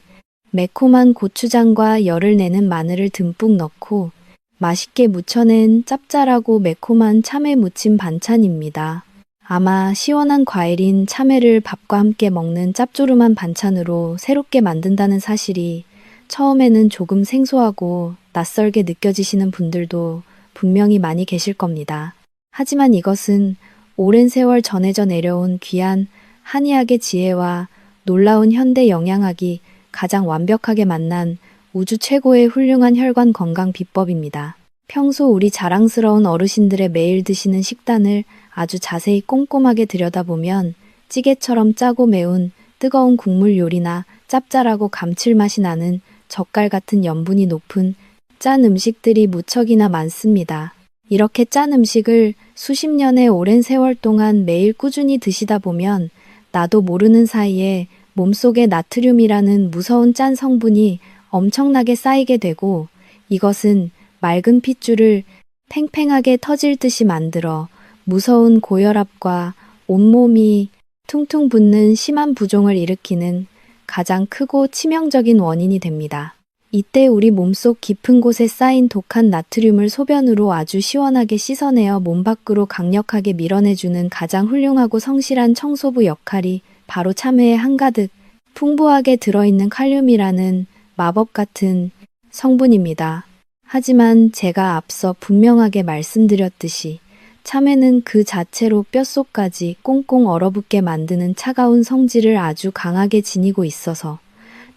매콤한 고추장과 열을 내는 마늘을 듬뿍 넣고 맛있게 무쳐낸 짭짤하고 매콤한 참외 무침 반찬입니다. 아마 시원한 과일인 참외를 밥과 함께 먹는 짭조름한 반찬으로 새롭게 만든다는 사실이 처음에는 조금 생소하고 낯설게 느껴지시는 분들도 분명히 많이 계실 겁니다. 하지만 이것은 오랜 세월 전해져 내려온 귀한 한의학의 지혜와 놀라운 현대 영양학이 가장 완벽하게 만난 우주 최고의 훌륭한 혈관 건강 비법입니다. 평소 우리 자랑스러운 어르신들의 매일 드시는 식단을 아주 자세히 꼼꼼하게 들여다보면 찌개처럼 짜고 매운 뜨거운 국물 요리나 짭짤하고 감칠맛이 나는 젓갈 같은 염분이 높은 짠 음식들이 무척이나 많습니다. 이렇게 짠 음식을 수십 년의 오랜 세월 동안 매일 꾸준히 드시다 보면 나도 모르는 사이에 몸속에 나트륨이라는 무서운 짠 성분이 엄청나게 쌓이게 되고 이것은 맑은 핏줄을 팽팽하게 터질 듯이 만들어 무서운 고혈압과 온몸이 퉁퉁 붓는 심한 부종을 일으키는 가장 크고 치명적인 원인이 됩니다. 이때 우리 몸속 깊은 곳에 쌓인 독한 나트륨을 소변으로 아주 시원하게 씻어내어 몸 밖으로 강력하게 밀어내주는 가장 훌륭하고 성실한 청소부 역할이 바로 참외에 한가득 풍부하게 들어있는 칼륨이라는 마법 같은 성분입니다. 하지만 제가 앞서 분명하게 말씀드렸듯이 참외는 그 자체로 뼛속까지 꽁꽁 얼어붙게 만드는 차가운 성질을 아주 강하게 지니고 있어서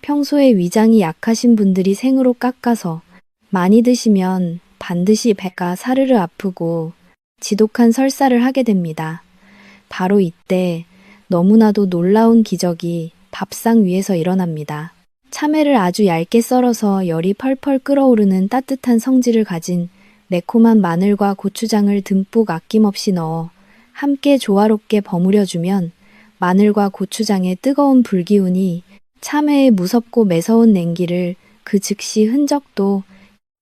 평소에 위장이 약하신 분들이 생으로 깎아서 많이 드시면 반드시 배가 사르르 아프고 지독한 설사를 하게 됩니다. 바로 이때 너무나도 놀라운 기적이 밥상 위에서 일어납니다. 참외를 아주 얇게 썰어서 열이 펄펄 끓어오르는 따뜻한 성질을 가진 매콤한 마늘과 고추장을 듬뿍 아낌없이 넣어 함께 조화롭게 버무려주면 마늘과 고추장의 뜨거운 불기운이 참외의 무섭고 매서운 냉기를 그 즉시 흔적도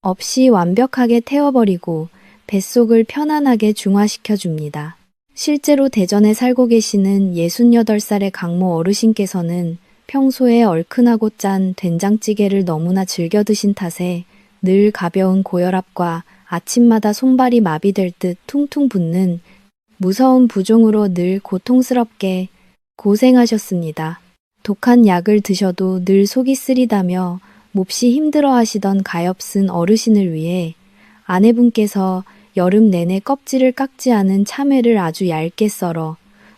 없이 완벽하게 태워버리고 뱃속을 편안하게 중화시켜 줍니다. 실제로 대전에 살고 계시는 68살의 강모 어르신께서는 평소에 얼큰하고 짠 된장찌개를 너무나 즐겨 드신 탓에 늘 가벼운 고혈압과 아침마다 손발이 마비될 듯 퉁퉁 붓는 무서운 부종으로 늘 고통스럽게 고생하셨습니다. 독한 약을 드셔도 늘 속이 쓰리다며 몹시 힘들어 하시던 가엾은 어르신을 위해 아내분께서 여름 내내 껍질을 깎지 않은 참외를 아주 얇게 썰어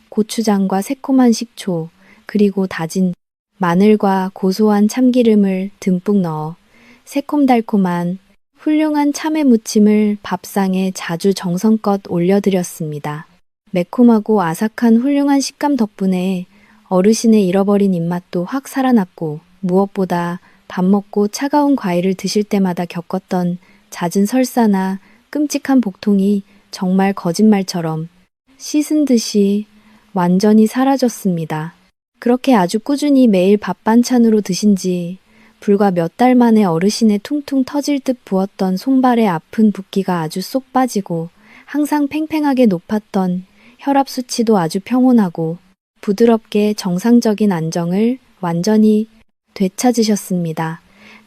고추장과 새콤한 식초, 그리고 다진 마늘과 고소한 참기름을 듬뿍 넣어 새콤달콤한 훌륭한 참외 무침을 밥상에 자주 정성껏 올려드렸습니다. 매콤하고 아삭한 훌륭한 식감 덕분에 어르신의 잃어버린 입맛도 확 살아났고, 무엇보다 밥 먹고 차가운 과일을 드실 때마다 겪었던 잦은 설사나 끔찍한 복통이 정말 거짓말처럼 씻은 듯이 완전히 사라졌습니다. 그렇게 아주 꾸준히 매일 밥 반찬으로 드신 지 불과 몇 달 만에 어르신의 퉁퉁 터질 듯 부었던 손발의 아픈 붓기가 아주 쏙 빠지고, 항상 팽팽하게 높았던 혈압 수치도 아주 평온하고 부드럽게 정상적인 안정을 완전히 되찾으셨습니다.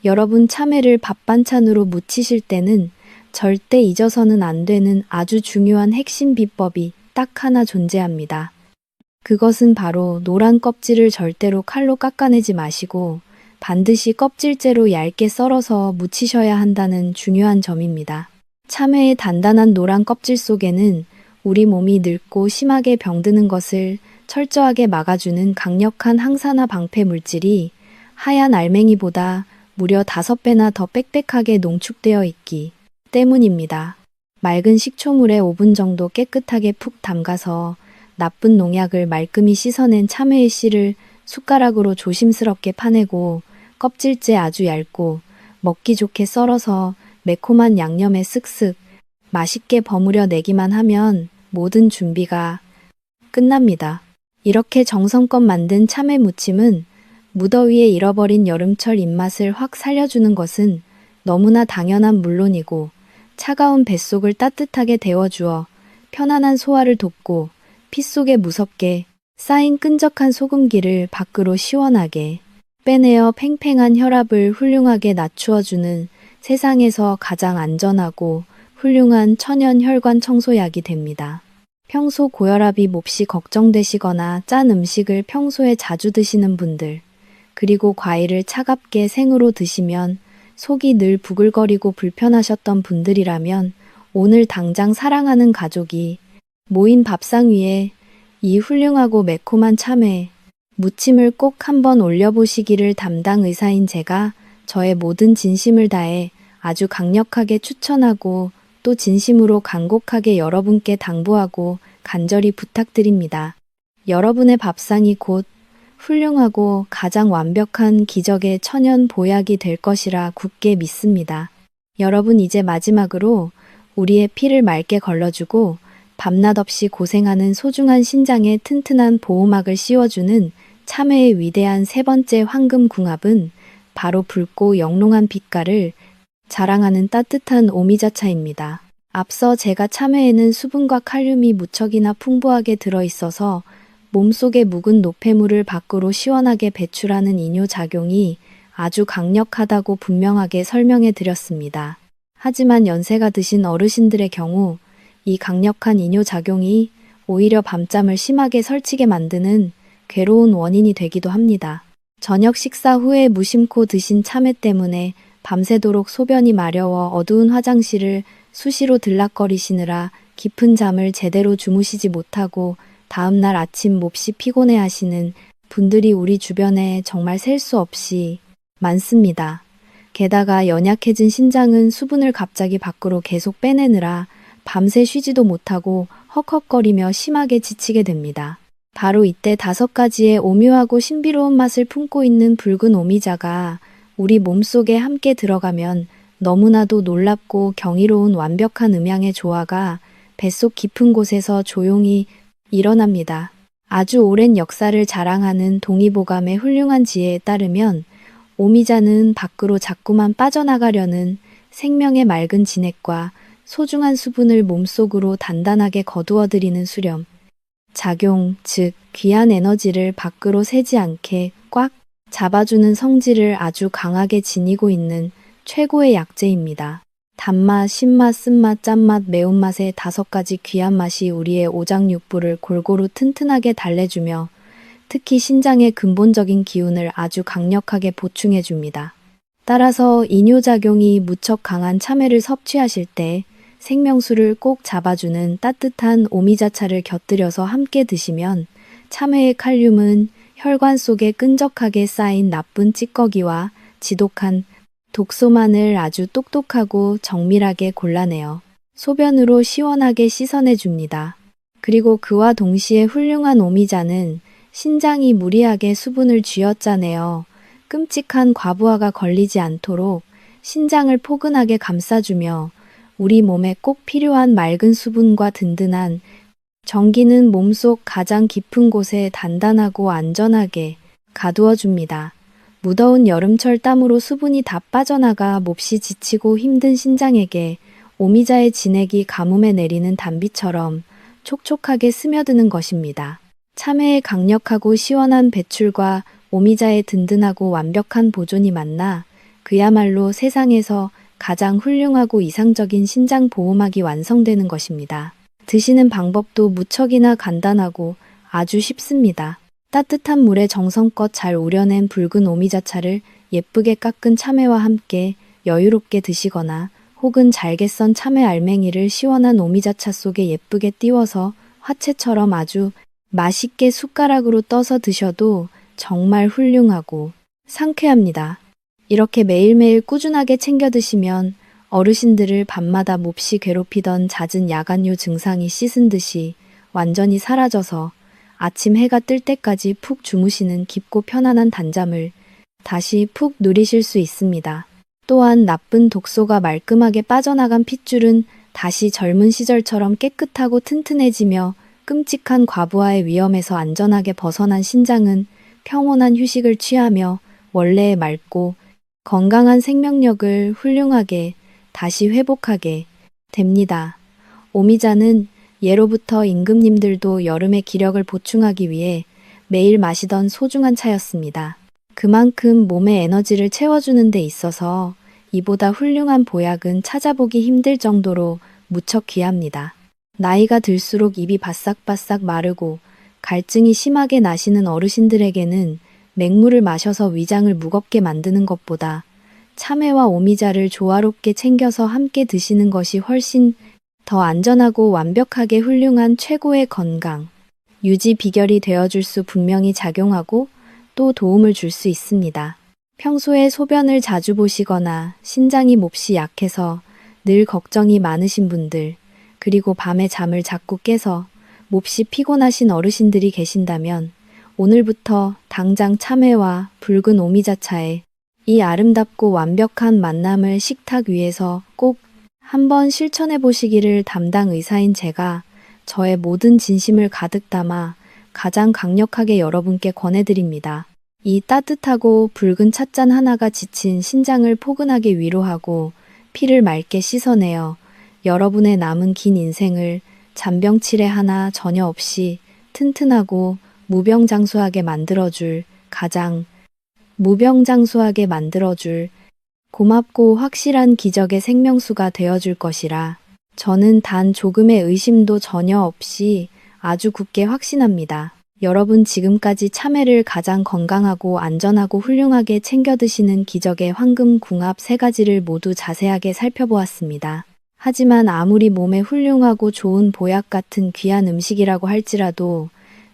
여러분, 참외를 밥 반찬으로 무치실 때는 절대 잊어서는 안 되는 아주 중요한 핵심 비법이 딱 하나 존재합니다. 그것은 바로 노란 껍질을 절대로 칼로 깎아내지 마시고 반드시 껍질째로 얇게 썰어서 무치셔야 한다는 중요한 점입니다. 참외의 단단한 노란 껍질 속에는 우리 몸이 늙고 심하게 병드는 것을 철저하게 막아주는 강력한 항산화 방패 물질이 하얀 알맹이보다 무려 5배나 더 빽빽하게 농축되어 있기 때문입니다. 맑은 식초물에 5분 정도 깨끗하게 푹 담가서 나쁜 농약을 말끔히 씻어낸 참외의 씨를 숟가락으로 조심스럽게 파내고 껍질째 아주 얇고 먹기 좋게 썰어서 매콤한 양념에 쓱쓱 맛있게 버무려 내기만 하면 모든 준비가 끝납니다. 이렇게 정성껏 만든 참외 무침은 무더위에 잃어버린 여름철 입맛을 확 살려주는 것은 너무나 당연한 물론이고, 차가운 뱃속을 따뜻하게 데워주어 편안한 소화를 돕고 피 속에 무섭게 쌓인 끈적한 소금기를 밖으로 시원하게 빼내어 팽팽한 혈압을 훌륭하게 낮추어주는 세상에서 가장 안전하고 훌륭한 천연 혈관 청소약이 됩니다. 평소 고혈압이 몹시 걱정되시거나 짠 음식을 평소에 자주 드시는 분들, 그리고 과일을 차갑게 생으로 드시면 속이 늘 부글거리고 불편하셨던 분들이라면 오늘 당장 사랑하는 가족이 모인 밥상 위에 이 훌륭하고 매콤한 참외 무침을 꼭 한번 올려보시기를 담당 의사인 제가 저의 모든 진심을 다해 아주 강력하게 추천하고 또 진심으로 간곡하게 여러분께 당부하고 간절히 부탁드립니다. 여러분의 밥상이 곧 훌륭하고 가장 완벽한 기적의 천연 보약이 될 것이라 굳게 믿습니다. 여러분, 이제 마지막으로 우리의 피를 맑게 걸러주고 밤낮 없이 고생하는 소중한 신장에 튼튼한 보호막을 씌워주는 참외의 위대한 세 번째 황금 궁합은 바로 붉고 영롱한 빛깔을 자랑하는 따뜻한 오미자차입니다. 앞서 제가 참외에는 수분과 칼륨이 무척이나 풍부하게 들어있어서 몸속의 묵은 노폐물을 밖으로 시원하게 배출하는 이뇨작용이 아주 강력하다고 분명하게 설명해 드렸습니다. 하지만 연세가 드신 어르신들의 경우 이 강력한 이뇨작용이 오히려 밤잠을 심하게 설치게 만드는 괴로운 원인이 되기도 합니다. 저녁 식사 후에 무심코 드신 참외 때문에 밤새도록 소변이 마려워 어두운 화장실을 수시로 들락거리시느라 깊은 잠을 제대로 주무시지 못하고 다음날 아침 몹시 피곤해 하시는 분들이 우리 주변에 정말 셀 수 없이 많습니다. 게다가 연약해진 신장은 수분을 갑자기 밖으로 계속 빼내느라 밤새 쉬지도 못하고 헉헉거리며 심하게 지치게 됩니다. 바로 이때 5가지의 오묘하고 신비로운 맛을 품고 있는 붉은 오미자가 우리 몸속에 함께 들어가면 너무나도 놀랍고 경이로운 완벽한 음양의 조화가 뱃속 깊은 곳에서 조용히 일어납니다. 아주 오랜 역사를 자랑하는 동의보감의 훌륭한 지혜에 따르면 오미자는 밖으로 자꾸만 빠져나가려는 생명의 맑은 진액과 소중한 수분을 몸속으로 단단하게 거두어들이는 수렴, 작용, 즉 귀한 에너지를 밖으로 새지 않게 꽉 잡아주는 성질을 아주 강하게 지니고 있는 최고의 약재입니다. 단맛, 신맛, 쓴맛, 짠맛, 매운맛의 5가지 귀한 맛이 우리의 오장육부를 골고루 튼튼하게 달래주며 특히 신장의 근본적인 기운을 아주 강력하게 보충해줍니다. 따라서 이뇨작용이 무척 강한 참외를 섭취하실 때 생명수를 꼭 잡아주는 따뜻한 오미자차를 곁들여서 함께 드시면 참외의 칼륨은 혈관 속에 끈적하게 쌓인 나쁜 찌꺼기와 지독한 독소만을 아주 똑똑하고 정밀하게 골라내어 소변으로 시원하게 씻어내줍니다. 그리고 그와 동시에 훌륭한 오미자는 신장이 무리하게 수분을 쥐어짜내어 끔찍한 과부하가 걸리지 않도록 신장을 포근하게 감싸주며 우리 몸에 꼭 필요한 맑은 수분과 든든한 전기는 몸속 가장 깊은 곳에 단단하고 안전하게 가두어줍니다. 무더운 여름철 땀으로 수분이 다 빠져나가 몹시 지치고 힘든 신장에게 오미자의 진액이 가뭄에 내리는 단비처럼 촉촉하게 스며드는 것입니다. 참외의 강력하고 시원한 배출과 오미자의 든든하고 완벽한 보존이 만나 그야말로 세상에서 가장 훌륭하고 이상적인 신장 보호막이 완성되는 것입니다. 드시는 방법도 무척이나 간단하고 아주 쉽습니다. 따뜻한 물에 정성껏 잘 우려낸 붉은 오미자차를 예쁘게 깎은 참외와 함께 여유롭게 드시거나 혹은 잘게 썬 참외 알맹이를 시원한 오미자차 속에 예쁘게 띄워서 화채처럼 아주 맛있게 숟가락으로 떠서 드셔도 정말 훌륭하고 상쾌합니다. 이렇게 매일매일 꾸준하게 챙겨 드시면 어르신들을 밤마다 몹시 괴롭히던 잦은 야간요 증상이 씻은 듯이 완전히 사라져서 아침 해가 뜰 때까지 푹 주무시는 깊고 편안한 단잠을 다시 푹 누리실 수 있습니다. 또한 나쁜 독소가 말끔하게 빠져나간 핏줄은 다시 젊은 시절처럼 깨끗하고 튼튼해지며 끔찍한 과부하의 위험에서 안전하게 벗어난 신장은 평온한 휴식을 취하며 원래의 맑고 건강한 생명력을 훌륭하게 다시 회복하게 됩니다. 오미자는 예로부터 임금님들도 여름의 기력을 보충하기 위해 매일 마시던 소중한 차였습니다. 그만큼 몸의 에너지를 채워주는 데 있어서 이보다 훌륭한 보약은 찾아보기 힘들 정도로 무척 귀합니다. 나이가 들수록 입이 바싹바싹 마르고 갈증이 심하게 나시는 어르신들에게는 맹물을 마셔서 위장을 무겁게 만드는 것보다 참외와 오미자를 조화롭게 챙겨서 함께 드시는 것이 훨씬 더 안전하고 완벽하게 훌륭한 최고의 건강 유지 비결이 되어줄 수 분명히 작용하고 또 도움을 줄 수 있습니다. 평소에 소변을 자주 보시거나 신장이 몹시 약해서 늘 걱정이 많으신 분들, 그리고 밤에 잠을 자꾸 깨서 몹시 피곤하신 어르신들이 계신다면 오늘부터 당장 참외와 붉은 오미자차에 이 아름답고 완벽한 만남을 식탁 위에서 꼭 한번 실천해 보시기를 담당 의사인 제가 저의 모든 진심을 가득 담아 가장 강력하게 여러분께 권해드립니다. 이 따뜻하고 붉은 찻잔 하나가 지친 신장을 포근하게 위로하고 피를 맑게 씻어내어 여러분의 남은 긴 인생을 잔병치레 하나 전혀 없이 튼튼하고 무병장수하게 만들어줄 무병장수하게 만들어줄 고맙고 확실한 기적의 생명수가 되어줄 것이라 저는 단 조금의 의심도 전혀 없이 아주 굳게 확신합니다. 여러분 지금까지 참외를 가장 건강하고 안전하고 훌륭하게 챙겨 드시는 기적의 황금 궁합 3가지를 모두 자세하게 살펴보았습니다. 하지만 아무리 몸에 훌륭하고 좋은 보약 같은 귀한 음식이라고 할지라도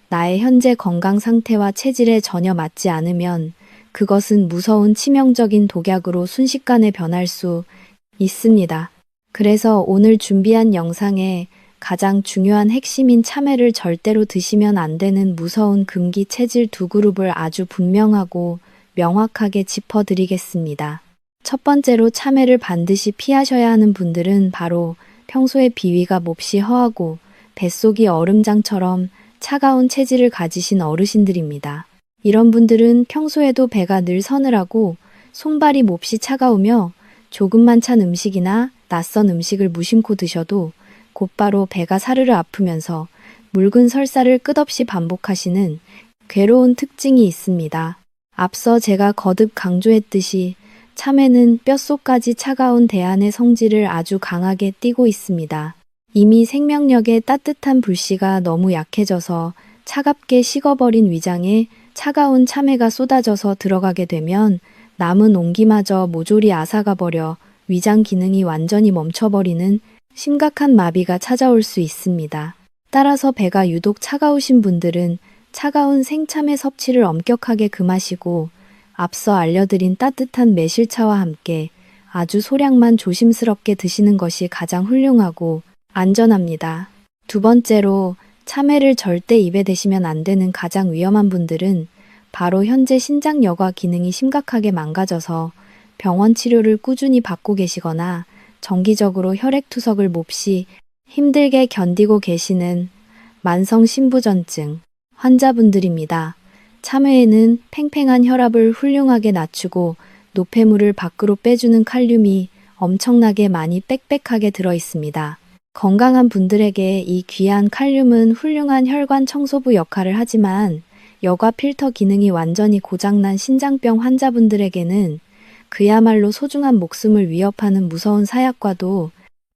나의 현재 건강 상태와 체질에 전혀 맞지 않으면 그것은 무서운 치명적인 독약으로 순식간에 변할 수 있습니다. 그래서 오늘 준비한 영상에 가장 중요한 핵심인 참외를 절대로 드시면 안 되는 무서운 금기 체질 2그룹을 아주 분명하고 명확하게 짚어드리겠습니다. 첫 번째로 참외를 반드시 피하셔야 하는 분들은 바로 평소에 비위가 몹시 허하고 뱃속이 얼음장처럼 차가운 체질을 가지신 어르신들입니다. 이런 분들은 평소에도 배가 늘 서늘하고 손발이 몹시 차가우며 조금만 찬 음식이나 낯선 음식을 무심코 드셔도 곧바로 배가 사르르 아프면서 묽은 설사를 끝없이 반복하시는 괴로운 특징이 있습니다. 앞서 제가 거듭 강조했듯이 참외는 뼛속까지 차가운 대안의 성질을 아주 강하게 띠고 있습니다. 이미 생명력의 따뜻한 불씨가 너무 약해져서 차갑게 식어버린 위장에 차가운 참외가 쏟아져서 들어가게 되면 남은 온기마저 모조리 앗아가 버려 위장 기능이 완전히 멈춰버리는 심각한 마비가 찾아올 수 있습니다. 따라서 배가 유독 차가우신 분들은 차가운 생참외 섭취를 엄격하게 금하시고 앞서 알려드린 따뜻한 매실차와 함께 아주 소량만 조심스럽게 드시는 것이 가장 훌륭하고 안전합니다. 두 번째로 참외를 절대 입에 대시면 안 되는 가장 위험한 분들은 바로 현재 신장 여과 기능이 심각하게 망가져서 병원 치료를 꾸준히 받고 계시거나 정기적으로 혈액투석을 몹시 힘들게 견디고 계시는 만성 신부전증 환자분들입니다. 참외에는 팽팽한 혈압을 훌륭하게 낮추고 노폐물을 밖으로 빼주는 칼륨이 엄청나게 많이 빽빽하게 들어 있습니다. 건강한 분들에게 이 귀한 칼륨은 훌륭한 혈관 청소부 역할을 하지만 여과 필터 기능이 완전히 고장난 신장병 환자분들에게는 그야말로 소중한 목숨을 위협하는 무서운 사약과도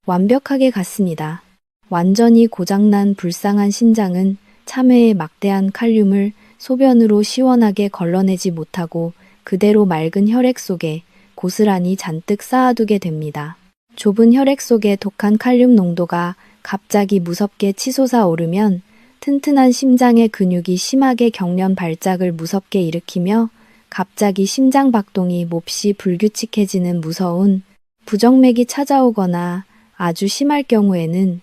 완벽하게 같습니다. 완전히 고장난 불쌍한 신장은 참외의 막대한 칼륨을 소변으로 시원하게 걸러내지 못하고 그대로 맑은 혈액 속에 고스란히 잔뜩 쌓아두게 됩니다. 좁은 혈액 속의 독한 칼륨 농도가 갑자기 무섭게 치솟아 오르면 튼튼한 심장의 근육이 심하게 경련 발작을 무섭게 일으키며 갑자기 심장 박동이 몹시 불규칙해지는 무서운 부정맥이 찾아오거나 아주 심할 경우에는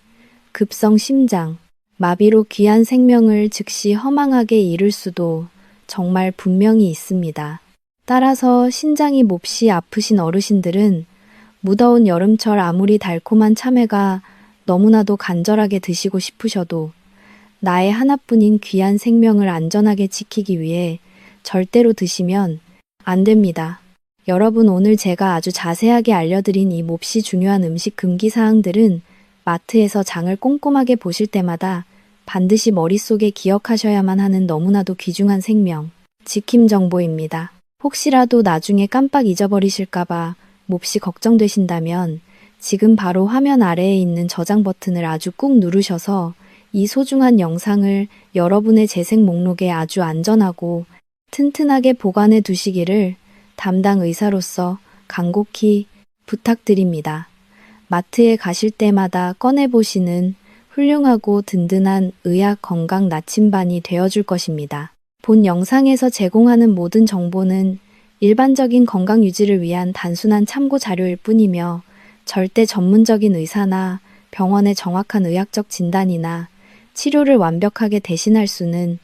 급성 심장, 마비로 귀한 생명을 즉시 허망하게 잃을 수도 정말 분명히 있습니다. 따라서 신장이 몹시 아프신 어르신들은 무더운 여름철 아무리 달콤한 참외가 너무나도 간절하게 드시고 싶으셔도 나의 하나뿐인 귀한 생명을 안전하게 지키기 위해 절대로 드시면 안 됩니다. 여러분, 오늘 제가 아주 자세하게 알려드린 이 몹시 중요한 음식 금기 사항들은 마트에서 장을 꼼꼼하게 보실 때마다 반드시 머릿속에 기억하셔야만 하는 너무나도 귀중한 생명, 지킴 정보입니다. 혹시라도 나중에 깜빡 잊어버리실까봐 몹시 걱정되신다면 지금 바로 화면 아래에 있는 저장 버튼을 아주 꾹 누르셔서 이 소중한 영상을 여러분의 재생 목록에 아주 안전하고 튼튼하게 보관해 두시기를 담당 의사로서 간곡히 부탁드립니다. 마트에 가실 때마다 꺼내보시는 훌륭하고 든든한 의학 건강 나침반이 되어줄 것입니다. 본 영상에서 제공하는 모든 정보는 일반적인 건강 유지를 위한 단순한 참고 자료일 뿐이며 절대 전문적인 의사나 병원의 정확한 의학적 진단이나 치료를 완벽하게 대신할 수는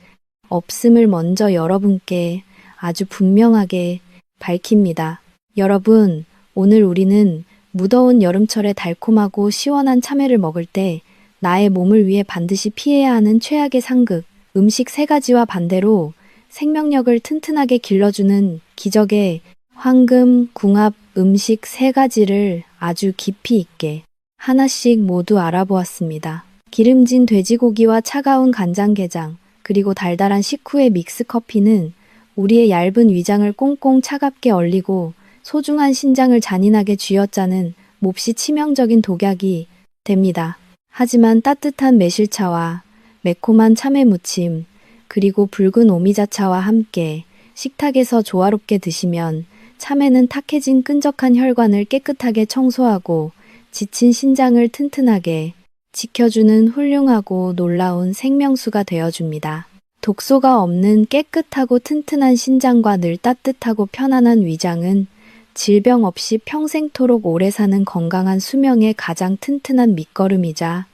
없음을 먼저 여러분께 아주 분명하게 밝힙니다. 여러분, 오늘 우리는 무더운 여름철에 달콤하고 시원한 참외를 먹을 때 나의 몸을 위해 반드시 피해야 하는 최악의 상극, 음식 3가지와 반대로 생명력을 튼튼하게 길러주는 기적의 황금, 궁합, 음식 3가지를 아주 깊이 있게 하나씩 모두 알아보았습니다. 기름진 돼지고기와 차가운 간장게장, 그리고 달달한 식후의 믹스커피는 우리의 얇은 위장을 꽁꽁 차갑게 얼리고 소중한 신장을 잔인하게 쥐어짜는 몹시 치명적인 독약이 됩니다. 하지만 따뜻한 매실차와 매콤한 참외 무침, 그리고 붉은 오미자차와 함께 식탁에서 조화롭게 드시면 참외는 탁해진 끈적한 혈관을 깨끗하게 청소하고 지친 신장을 튼튼하게 지켜주는 훌륭하고 놀라운 생명수가 되어줍니다. 독소가 없는 깨끗하고 튼튼한 신장과 늘 따뜻하고 편안한 위장은 질병 없이 평생토록 오래 사는 건강한 수명의 가장 튼튼한 밑거름이자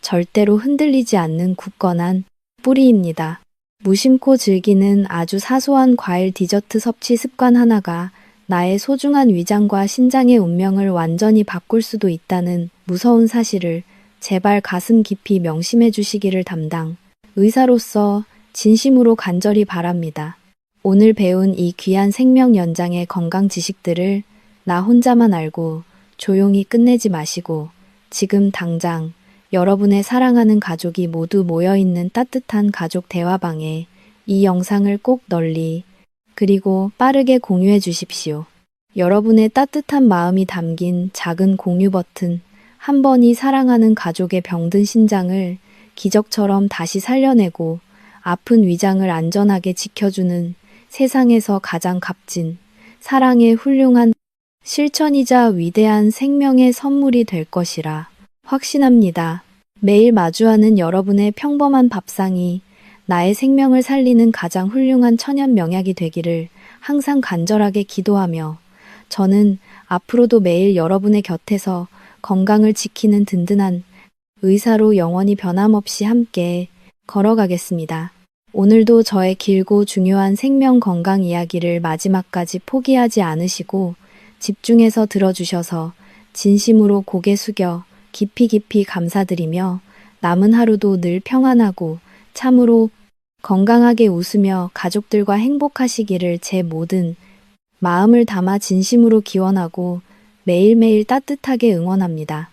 절대로 흔들리지 않는 굳건한 뿌리입니다. 무심코 즐기는 아주 사소한 과일 디저트 섭취 습관 하나가 나의 소중한 위장과 신장의 운명을 완전히 바꿀 수도 있다는 무서운 사실을 제발 가슴 깊이 명심해 주시기를 담당 의사로서 진심으로 간절히 바랍니다. 오늘 배운 이 귀한 생명 연장의 건강 지식들을 나 혼자만 알고 조용히 끝내지 마시고 지금 당장 여러분의 사랑하는 가족이 모두 모여있는 따뜻한 가족 대화방에 이 영상을 꼭 널리 그리고 빠르게 공유해 주십시오. 여러분의 따뜻한 마음이 담긴 작은 공유 버튼 한 번이 사랑하는 가족의 병든 심장을 기적처럼 다시 살려내고 아픈 위장을 안전하게 지켜주는 세상에서 가장 값진 사랑의 훌륭한 실천이자 위대한 생명의 선물이 될 것이라 확신합니다. 매일 마주하는 여러분의 평범한 밥상이 나의 생명을 살리는 가장 훌륭한 천연 명약이 되기를 항상 간절하게 기도하며 저는 앞으로도 매일 여러분의 곁에서 건강을 지키는 든든한 의사로 영원히 변함없이 함께 걸어가겠습니다. 오늘도 저의 길고 중요한 생명 건강 이야기를 마지막까지 포기하지 않으시고 집중해서 들어주셔서 진심으로 고개 숙여 깊이 깊이 감사드리며 남은 하루도 늘 평안하고 참으로 건강하게 웃으며 가족들과 행복하시기를 제 모든 마음을 담아 진심으로 기원하고 매일매일 따뜻하게 응원합니다.